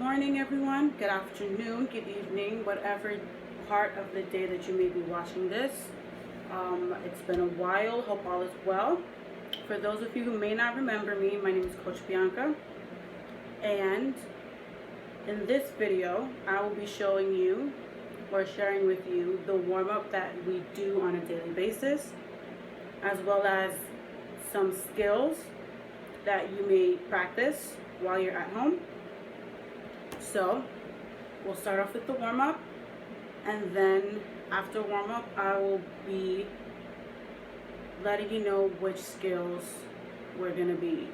morning, everyone. Good afternoon, good evening, whatever part of the day that you may be watching this. It's been a while. Hope all is well. For those of you who may not remember me, my name is Coach Bianca, and in this video, I will be showing you or sharing with you the warm-up that we do on a daily basis, as well as some skills that you may practice while you're at home. So we'll start off with the warm-up, and then after warm-up I will be letting you know which skills we're going to be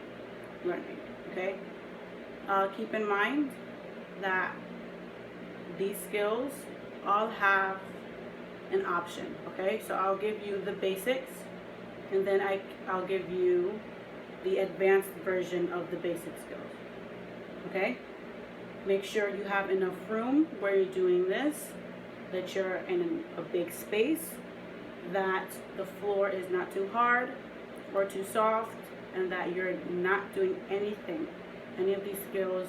learning. Okay, keep in mind that these skills all have an option. Okay, so I'll give you the basics, and then I'll give you the advanced version of the basic skills. Okay, make sure you have enough room where you're doing this, that you're in a big space, that the floor is not too hard or too soft, and that you're not doing any of these skills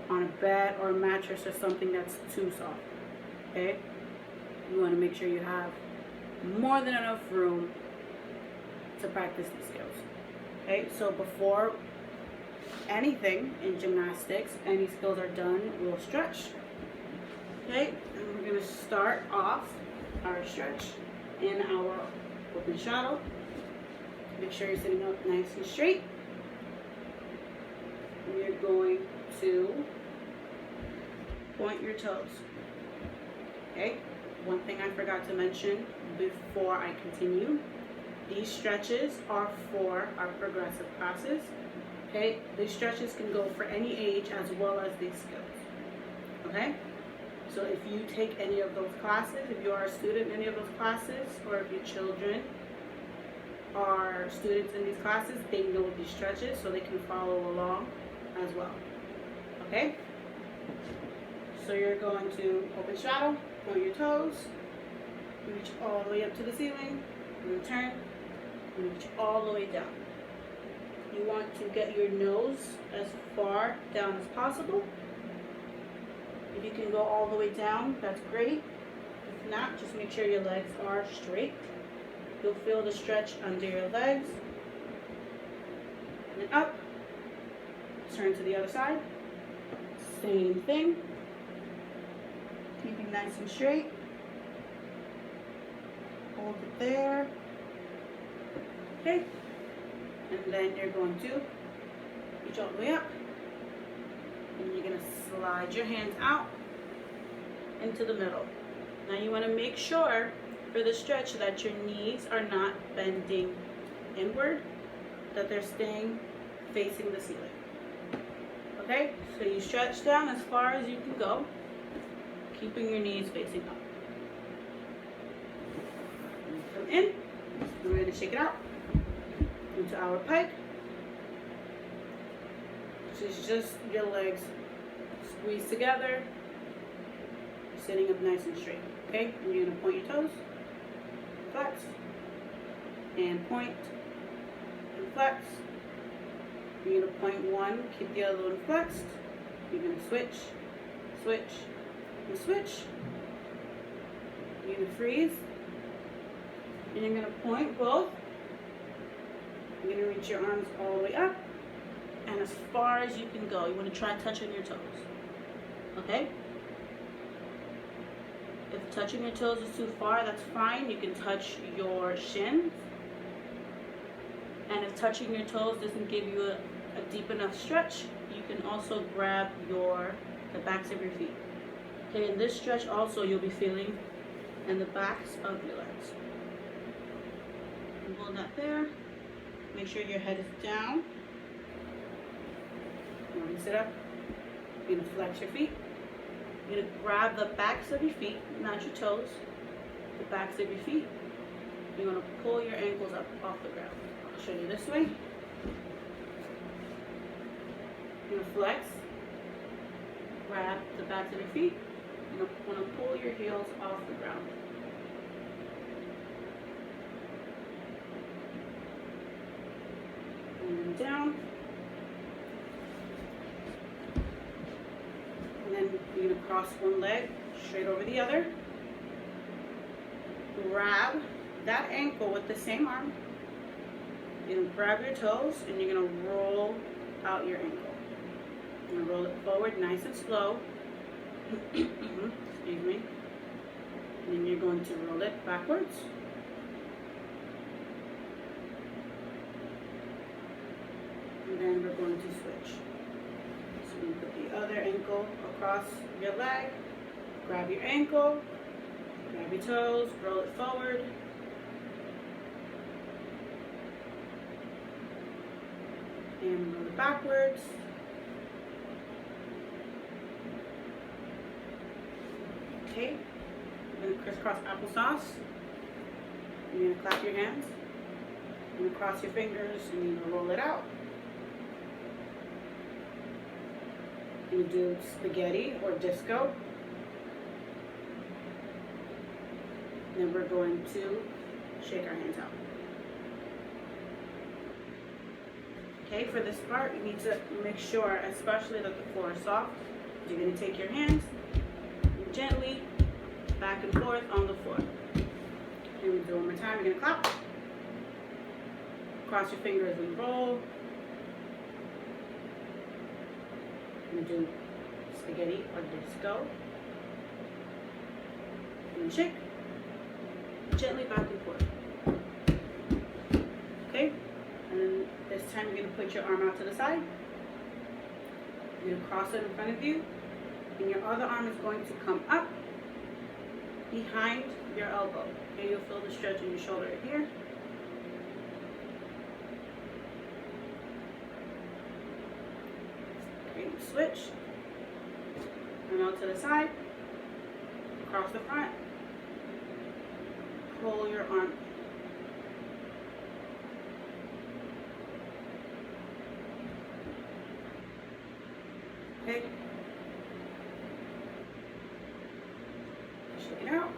on a bed or a mattress or something that's too soft. Okay, you want to make sure you have more than enough room to practice these skills. Okay, so before anything in gymnastics, any skills are done, we'll stretch. Okay, and we're going to start off our stretch in our open straddle. Make sure you're sitting up nice and straight. We're going to point your toes. Okay, one thing I forgot to mention before I continue, these stretches are for our progressive classes. Okay, these stretches can go for any age as well as these skills. Okay, so if you take any of those classes, if you are a student in any of those classes, or if your children are students in these classes, they know these stretches so they can follow along as well. Okay, so you're going to open straddle, point your toes, reach all the way up to the ceiling, return, reach all the way down. You want to get your nose as far down as possible. If you can go all the way down, that's great. If not, just make sure your legs are straight. You'll feel the stretch under your legs. And then up. Turn to the other side. Same thing. Keeping nice and straight. Hold it there. Okay. And then you're going to reach all the way up, and you're going to slide your hands out into the middle. Now you want to make sure for the stretch that your knees are not bending inward, that they're staying facing the ceiling. Okay, so you stretch down as far as you can go, keeping your knees facing up. Come in, and we're going to shake it out into our pike, which is just your legs squeezed together, sitting up nice and straight. Okay, and you're going to point your toes, flex, and point, and flex. You're going to point one, keep the other one flexed. You're going to switch, switch, and switch. You're going to freeze, and you're going to point both. You're going to reach your arms all the way up and as far as you can go. You want to try touching your toes. Okay? If touching your toes is too far, that's fine. You can touch your shins. And if touching your toes doesn't give you a deep enough stretch, you can also grab the backs of your feet. Okay, in this stretch also you'll be feeling in the backs of your legs. And hold that there. Make sure your head is down. You're going to sit up. You're going to flex your feet. You're going to grab the backs of your feet, not your toes, the backs of your feet. You're going to pull your ankles up off the ground. I'll show you this way. You're going to flex, grab the backs of your feet. You're going to pull your heels off the ground. And down. cross one leg straight over the other. Grab that ankle with the same arm. You're going to grab your toes and you're going to roll out your ankle. You're going to roll it forward nice and slow. Excuse me. And then you're going to roll it backwards. And then we're going to switch. So you put the other ankle across your leg, grab your ankle, grab your toes, roll it forward. And roll it backwards. Okay, you're going to crisscross applesauce. You're going to clap your hands. You're going to cross your fingers and you're going to roll it out. You do spaghetti or disco. Then we're going to shake our hands out. Okay, for this part, you need to make sure, especially that the floor is soft. You're going to take your hands and gently back and forth on the floor. Here we go one more time. You're going to clap. Cross your fingers and roll. You're going to do spaghetti or disco. And shake. Gently back and forth. Okay? And then this time you're going to put your arm out to the side. You're going to cross it in front of you. And your other arm is going to come up behind your elbow. Okay, you'll feel the stretch in your shoulder right here. Okay, switch. And out to the side. Across the front. Pull your arm. Okay. Shake it out.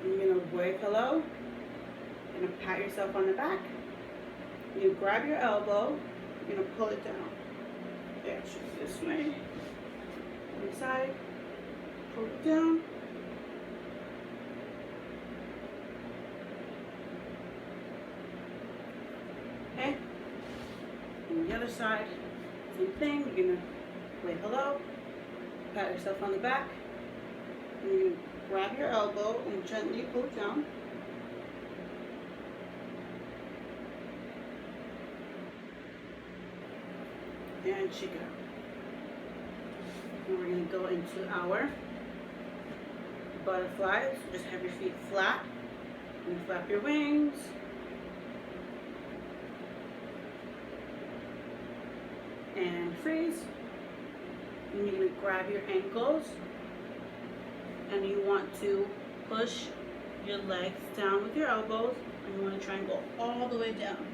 And you're going to wave hello. You're going to pat yourself on the back. You grab your elbow. You're going to pull it down. Yeah, shake this way. On the side. Pull it down. Okay. And the other side, same thing. You're going to wave hello. Pat yourself on the back. And you're going to grab your elbow and gently pull it down. And shake it out. And we're going to go into our butterflies. Just have your feet flat. And flap your wings. And freeze. And you're going to grab your ankles. And you want to push your legs down with your elbows. And you want to try and go all the way down.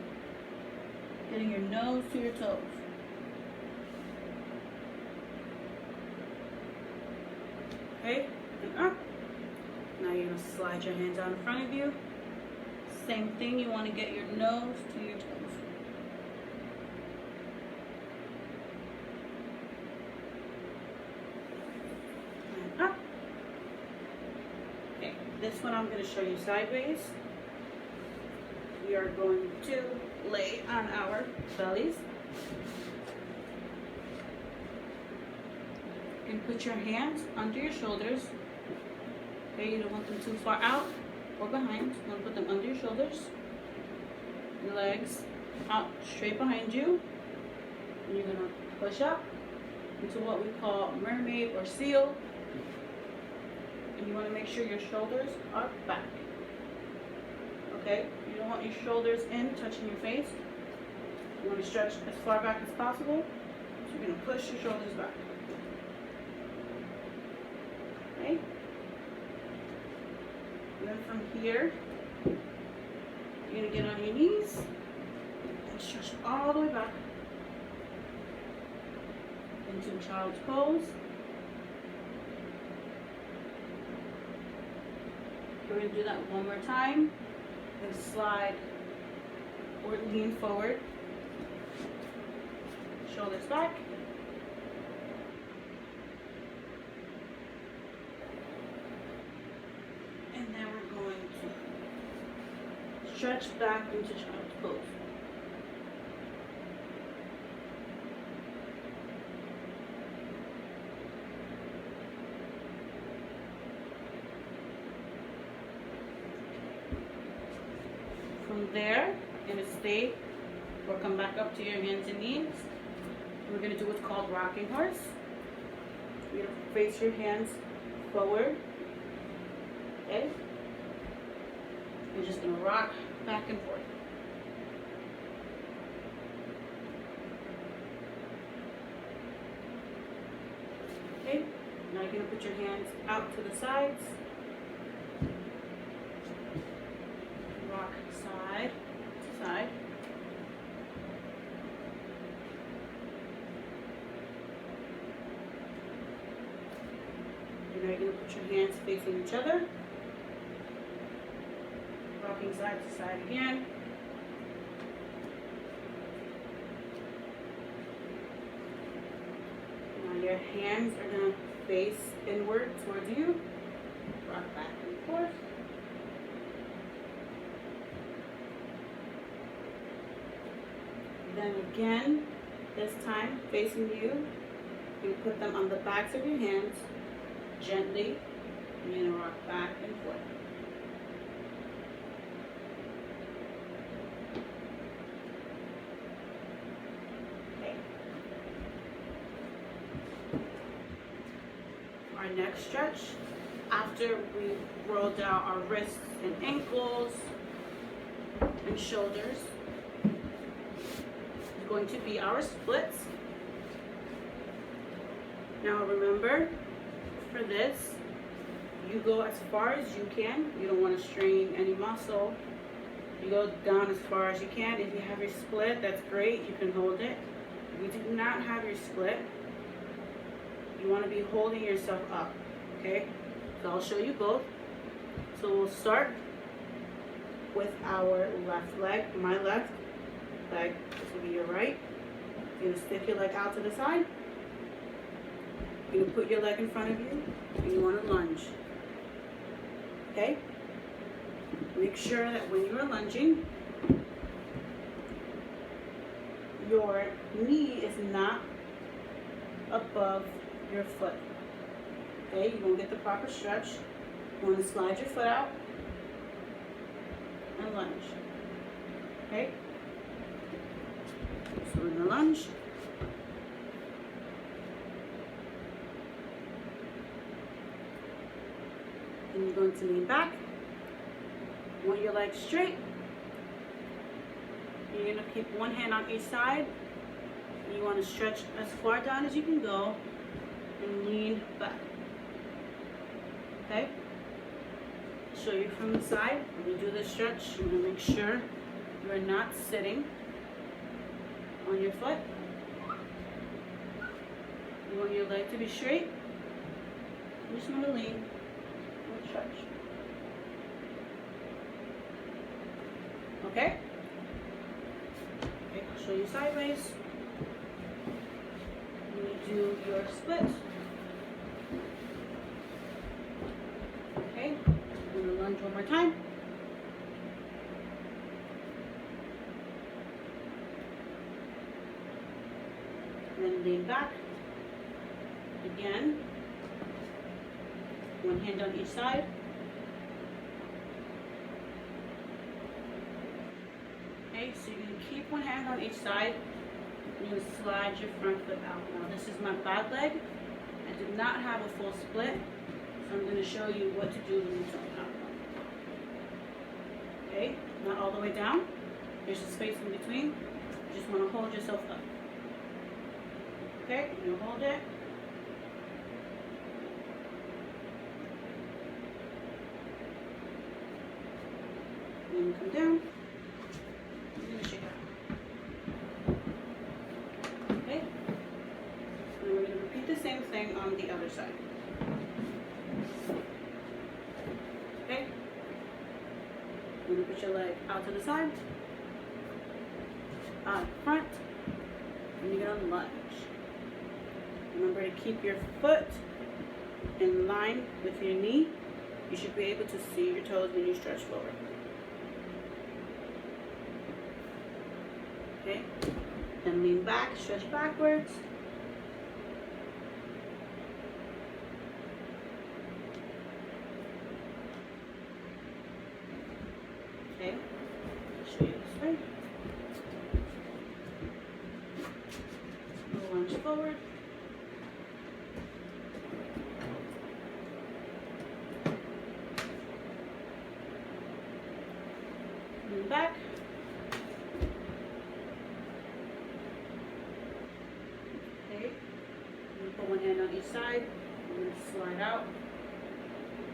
Getting your nose to your toes. Okay, and up. Now you're going to slide your hands out in front of you. Same thing, you want to get your nose to your toes. And up. Okay, this one I'm going to show you sideways. We are going to lay on our bellies. You can put your hands under your shoulders. Okay, you don't want them too far out or behind. You want to put them under your shoulders. Your legs out straight behind you. And you're going to push up into what we call mermaid or seal. And you want to make sure your shoulders are back. Okay, you don't want your shoulders in, touching your face. You want to stretch as far back as possible. So you're going to push your shoulders back. Okay. And then from here, you're going to get on your knees and stretch all the way back into child's pose. We're going to do that one more time. And slide or lean forward. Shoulders back. stretch back into child's pose. From there, you're going to stay or come back up to your hands and knees. We're going to do what's called rocking horse. You're going to face your hands forward. Okay? You're just going to rock back and forth. Okay? Now you're going to put your hands out to the sides. Rock side to side. And now you're going to put your hands facing each other. Rocking side to side again. Now your hands are going to face inward towards you. Rock back and forth. Then again, this time facing you, you put them on the backs of your hands, gently, and you're going to rock back and forth. Okay. Our next stretch, after we rolled out our wrists and ankles and shoulders, going to be our splits. Now remember, for this, you go as far as you can. You don't want to strain any muscle. You go down as far as you can. If you have your split, that's great. You can hold it. If you do not have your split, you want to be holding yourself up. Okay? So I'll show you both. So we'll start with our left leg, my left leg. This will be your right. You're going to stick your leg out to the side. You're going to put your leg in front of you and you want to lunge. Okay? Make sure that when you are lunging, your knee is not above your foot. Okay? You won't get the proper stretch. You want to slide your foot out and lunge. Okay? So we're going to lunge. And you're going to lean back. You want your legs straight. You're going to keep one hand on each side. And you want to stretch as far down as you can go and lean back. Okay? Show you from the side. When you do this stretch, you want to make sure you're not sitting on your foot. You want your leg to be straight. You just want to lean and stretch. Okay? Okay, I'll show you sideways. When you do your split. Okay, I'm going to lunge one more time. Then lean back. Again. One hand on each side. Okay, so you're going to keep one hand on each side. And you're going to slide your front foot out. Now this is my bad leg. I did not have a full split. So I'm going to show you what to do when you don't have one. Okay, not all the way down. There's a space in between. You just want to hold yourself up. Okay, you hold it. And then you come down. You're going to shake it out. Okay? And we're going to repeat the same thing on the other side. Okay? You're going to put your leg out to the side, out in front, and you're going to lunge. Remember to keep your foot in line with your knee. You should be able to see your toes when you stretch forward. Okay, then lean back, stretch backwards. Okay, show you this way. Lunge forward. Lean back. Okay, put one hand on each side. I'm going to slide out.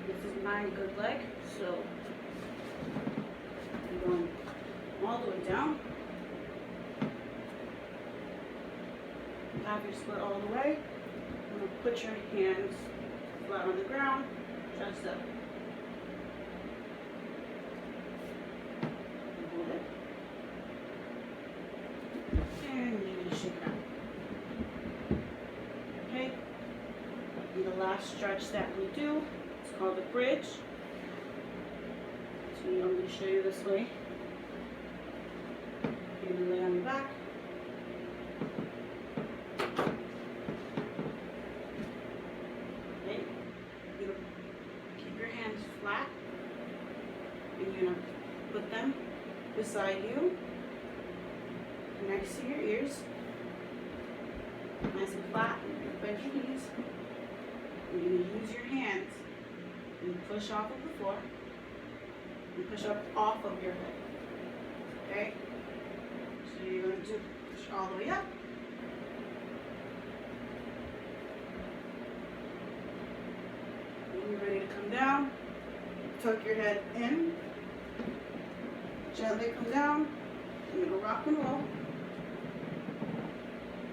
This is my good leg, so I'm going all the way down. Have your split all the way. I'm going to put your hands flat on the ground, chest up. Hold it. And you're going to shake it out. Okay? And the last stretch that we do is called the bridge. So I'm going to show you this way. You're going to lay on your back. Flat, and you're going to put them beside you, next to your ears, nice and flat, and bend your knees. You're going to use your hands and push off of the floor, and push up off of your head, okay? So you're going to push all the way up. When you're ready to come down, tuck your head in, gently come down, and you're going to rock and roll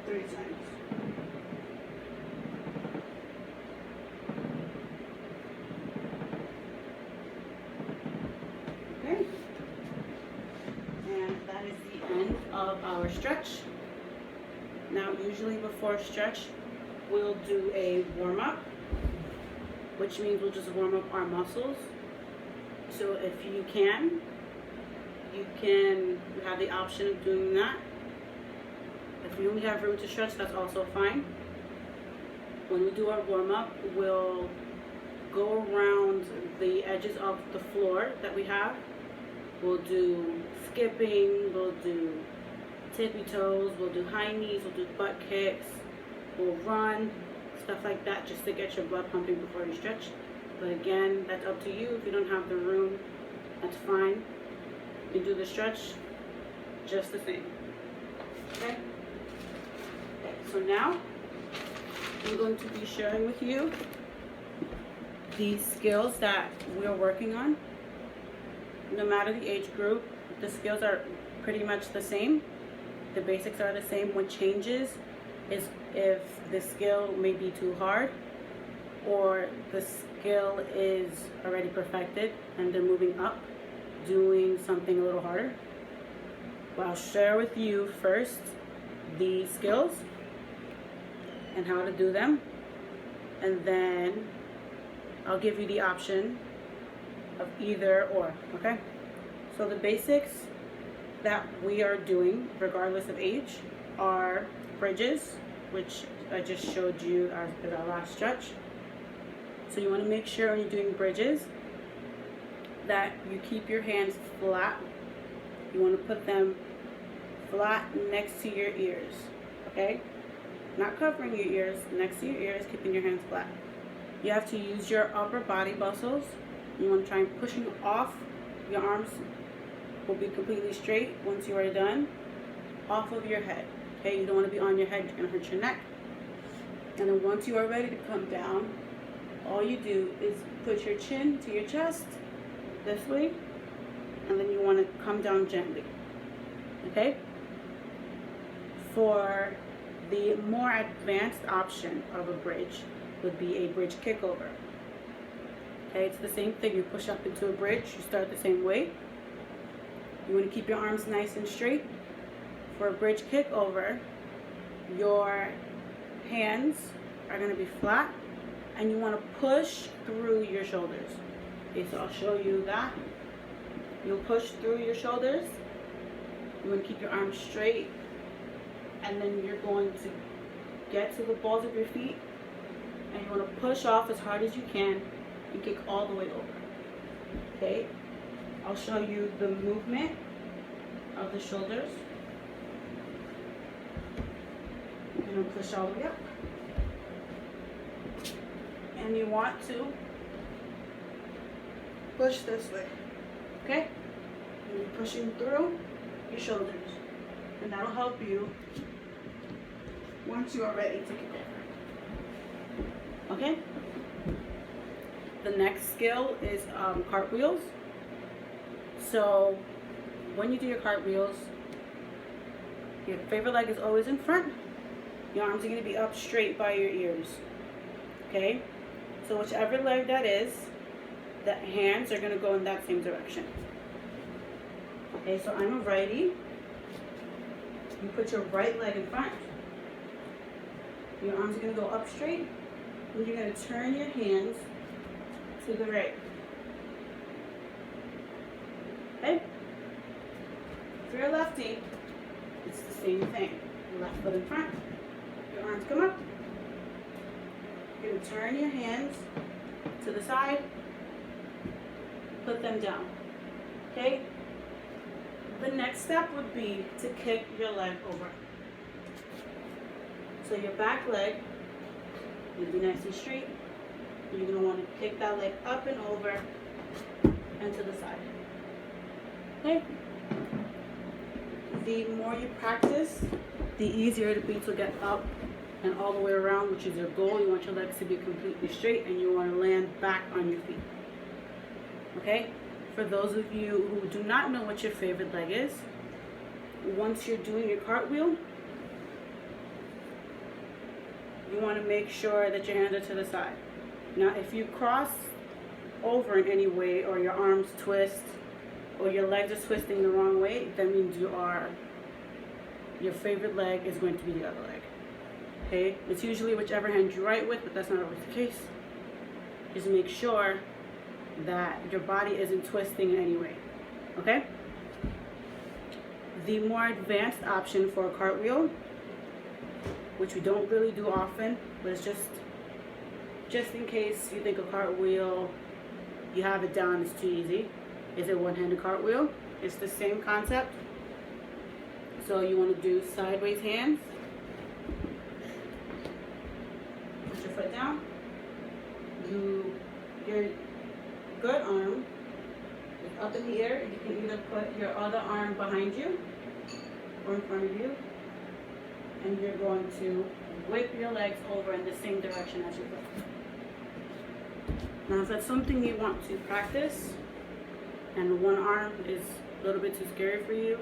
3 times. Okay, and that is the end of our stretch. Now usually before stretch, we'll do a warm-up, which means we'll just warm up our muscles. So if you have the option of doing that. If you only have room to stretch, that's also fine. When we do our warm-up, we'll go around the edges of the floor that we have. We'll do skipping, we'll do tippy toes, we'll do high knees, we'll do butt kicks, we'll run, stuff like that, just to get your blood pumping before you stretch. But again, that's up to you. If you don't have the room, that's fine. You do the stretch just the same. Okay? So now, I'm going to be sharing with you the skills that we're working on. No matter the age group, the skills are pretty much the same. The basics are the same. What changes is if the skill may be too hard, or the skill is already perfected and they're moving up, doing something a little harder. But I'll share with you first the skills and how to do them, and then I'll give you the option of either or, okay? So the basics that we are doing, regardless of age, are bridges, which I just showed you as our last stretch. So you want to make sure when you're doing bridges that you keep your hands flat. You want to put them flat next to your ears, okay? Not covering your ears, next to your ears, keeping your hands flat. You have to use your upper body muscles. You want to try and pushing off. Your arms will be completely straight once you are done, off of your head, okay? You don't want to be on your head, you're going to hurt your neck. And then once you are ready to come down, all you do is put your chin to your chest this way, and then you want to come down gently, okay? For the more advanced option of a bridge would be a bridge kickover. Okay, it's the same thing. You push up into a bridge, you start the same way. You want to keep your arms nice and straight. For a bridge kickover, your hands are going to be flat, and you want to push through your shoulders. Okay, so I'll show you that. You'll push through your shoulders You want to keep your arms straight, and then you're going to get to the balls of your feet, and you want to push off as hard as you can and kick all the way over. Okay? I'll show you the movement of the shoulders. You're going to push all the way up. And you want to push this way. Okay? And you're pushing through your shoulders. And that'll help you once you are ready to kick over. Okay? The next skill is cartwheels. So when you do your cartwheels, your favorite leg is always in front. Your arms are going to be up straight by your ears. Okay? So whichever leg that is, the hands are going to go in that same direction. Okay, so I'm a righty. You put your right leg in front. Your arms are going to go up straight. And you're going to turn your hands to the right. Okay? If you're a lefty, it's the same thing. Left foot in front. Your arms come up. You're going to turn your hands to the side. Put them down. Okay? The next step would be to kick your leg over. So your back leg will be nice and straight. You're going to want to kick that leg up and over and to the side. Okay? The more you practice, the easier it will be to get up and all the way around, which is your goal. You want your legs to be completely straight and you want to land back on your feet. Okay? For those of you who do not know what your favorite leg is, once you're doing your cartwheel, you want to make sure that your hands are to the side. Now, if you cross over in any way, or your arms twist, or your legs are twisting the wrong way, that means your favorite leg is going to be the other leg. Okay? It's usually whichever hand you write with, but that's not always the case. Just make sure that your body isn't twisting in any way. Okay? The more advanced option for a cartwheel, which we don't really do often, but it's just in case you think a cartwheel, you have it down, it's too easy, is a one-handed cartwheel. It's the same concept. So you want to do sideways hands. Put your foot down. Your good arm is up in the air. You can either put your other arm behind you or in front of you. And you're going to whip your legs over in the same direction as your foot. Now, if that's something you want to practice and one arm is a little bit too scary for you,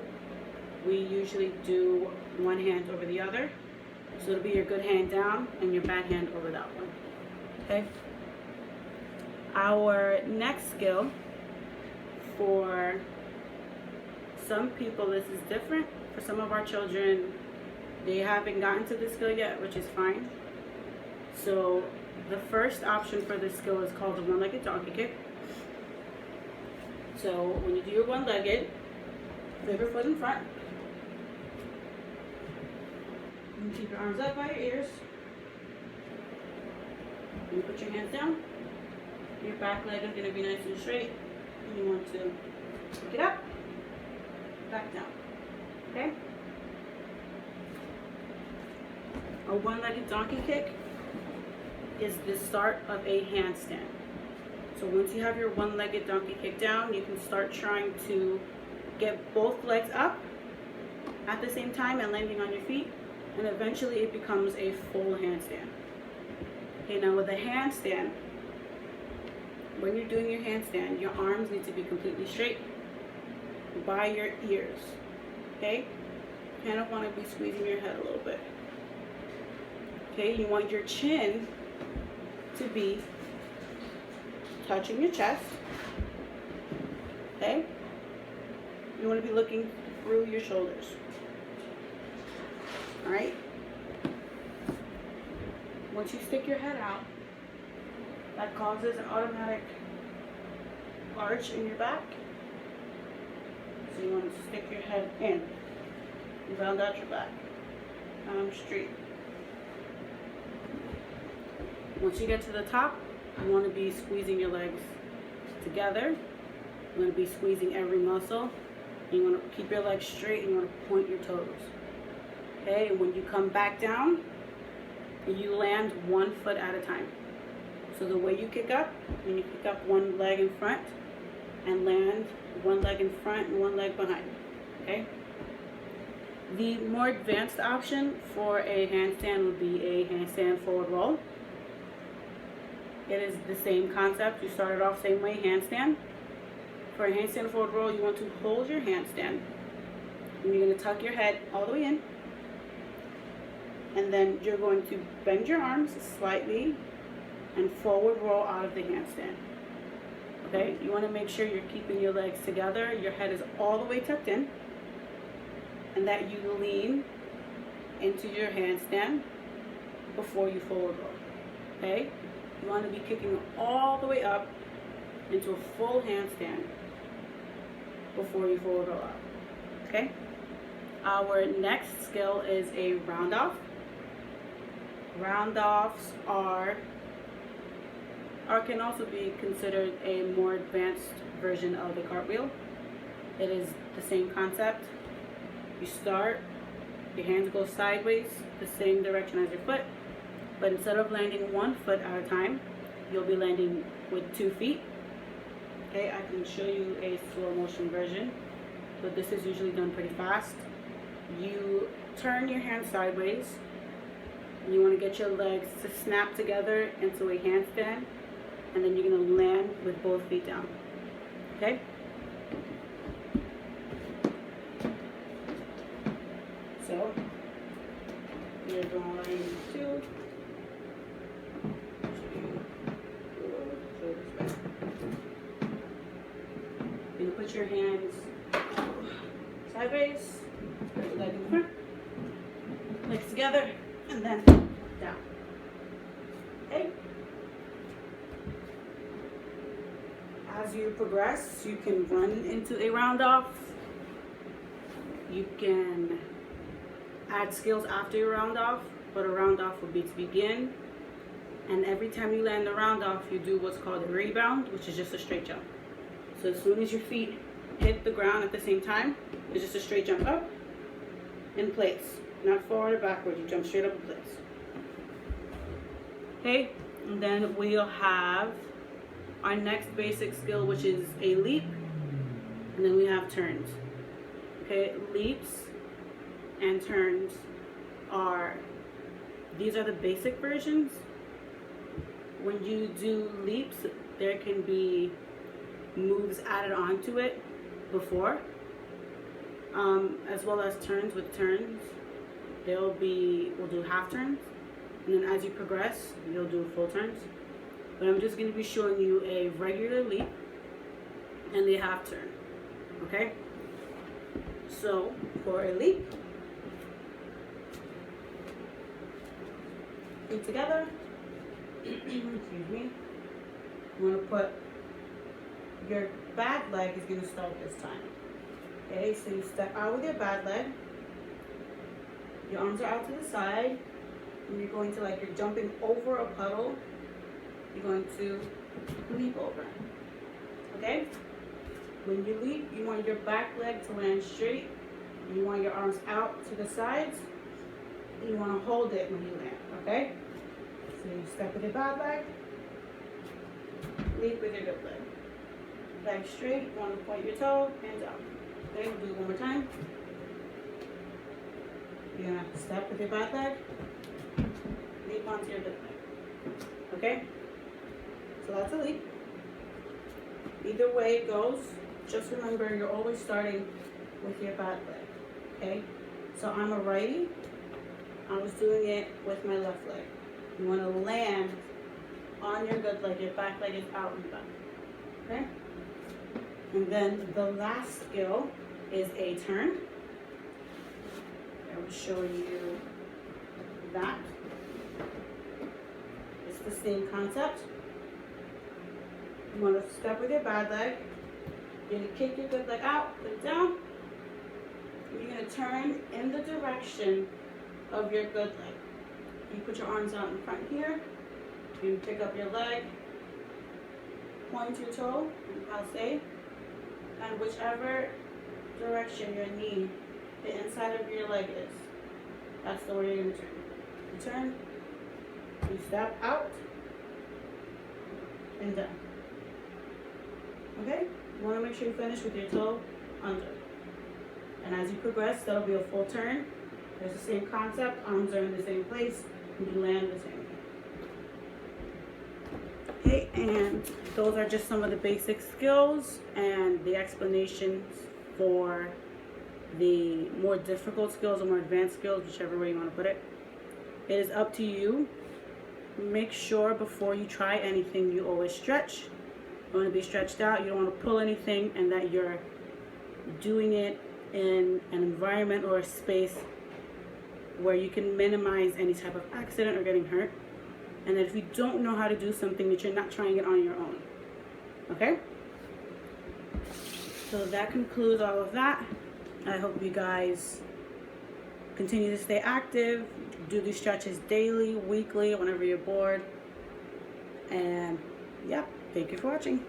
we usually do one hand over the other. So it'll be your good hand down and your bad hand over that one. Okay? Our next skill, for some people this is different. For some of our children, they haven't gotten to this skill yet, which is fine. So the first option for this skill is called the one-legged donkey kick. So when you do your one-legged, favorite foot in front. You keep your arms up by your ears. You put your hands down. Your back leg is going to be nice and straight. And you want to pick it up, back down. Okay? A one-legged donkey kick is the start of a handstand. So once you have your one-legged donkey kick down, you can start trying to get both legs up at the same time and landing on your feet, and eventually it becomes a full handstand. Okay, now with a handstand, when you're doing your handstand, your arms need to be completely straight by your ears. Okay? You kind of want to be squeezing your head a little bit. Okay, you want your chin to be touching your chest. Okay? You want to be looking through your shoulders. Alright? Once you stick your head out, that causes an automatic arch in your back. So you want to stick your head in. You round out your back. Straight. Once you get to the top, you want to be squeezing your legs together. You want to be squeezing every muscle. You want to keep your legs straight and you want to point your toes. Okay, and when you come back down, you land 1 foot at a time. So the way you kick up, when you kick up one leg in front and land one leg in front and one leg behind. Okay? The more advanced option for a handstand would be a handstand forward roll. It is the same concept. You started off same way, handstand. For a handstand forward roll, you want to hold your handstand. And you're going to tuck your head all the way in. And then you're going to bend your arms slightly and forward roll out of the handstand. Okay? You want to make sure you're keeping your legs together. Your head is all the way tucked in. And that you lean into your handstand before you forward roll. Okay? You want to be kicking all the way up into a full handstand before you forward roll out. Okay? Our next skill is a round off. Round offs can also be considered a more advanced version of the cartwheel. It is the same concept. You start, your hands go sideways, the same direction as your foot, but instead of landing 1 foot at a time, you'll be landing with 2 feet. Okay, I can show you a slow motion version, but this is usually done pretty fast. You turn your hands sideways. You want to get your legs to snap together into a handstand, and then you're going to land with both feet down. Okay? So, you're going to you're going to put your hands sideways, put your leg in front, legs together, and then down. Okay? As you progress, you can run into a round off. You can add skills after your round off, but a round off would be to begin. And every time you land the round off, you do what's called a rebound, which is just a straight jump. So as soon as your feet hit the ground at the same time, it's just a straight jump up in place. Not forward or backward, you jump straight up in place. Okay, and then we'll have our next basic skill, which is a leap, and then we have turns. Okay, leaps and turns these are the basic versions. When you do leaps, there can be moves added onto it before, as well as turns. With turns, we'll do half turns, and then as you progress, you'll do full turns. But I'm just going to be showing you a regular leap and a half turn. Okay? So, for a leap, feet together. Excuse me. You want to put your bad leg is going to start this time. Okay, so you step out with your bad leg. Your arms are out to the side. And you're going to, like you're jumping over a puddle. You're going to leap over. Okay? When you leap, you want your back leg to land straight. You want your arms out to the sides. You want to hold it when you land. Okay? So you step with your bad leg. Leap with your good leg. Leg straight. You want to point your toe. Hands out. Okay? We'll do it one more time. You're going to step with your bad leg. Leap onto your good leg. Okay? So that's a leap. Either way it goes, just remember you're always starting with your bad leg. Okay? So I'm a righty. I was doing it with my left leg. You want to land on your good leg. Your back leg is out and back. Okay? And then the last skill is a turn. I will show you that. It's the same concept. You want to step with your bad leg. You're going to kick your good leg out, put it down. You're going to turn in the direction of your good leg. You put your arms out in front here. You pick up your leg, point your toe, and passe, and whichever direction your knee, the inside of your leg is, that's the way you're going to turn. You turn, you step out, and down. Okay? You want to make sure you finish with your toe under. And as you progress, that'll be a full turn. There's the same concept, arms are in the same place, and you land the same way. Okay, and those are just some of the basic skills and the explanations for the more difficult skills or more advanced skills, whichever way you want to put it. It is up to you. Make sure before you try anything, you always stretch. You want to be stretched out. You don't want to pull anything, and that you're doing it in an environment or a space where you can minimize any type of accident or getting hurt. And that if you don't know how to do something, that you're not trying it on your own. Okay? So that concludes all of that. I hope you guys continue to stay active, do these stretches daily, weekly, whenever you're bored. And yeah, thank you for watching.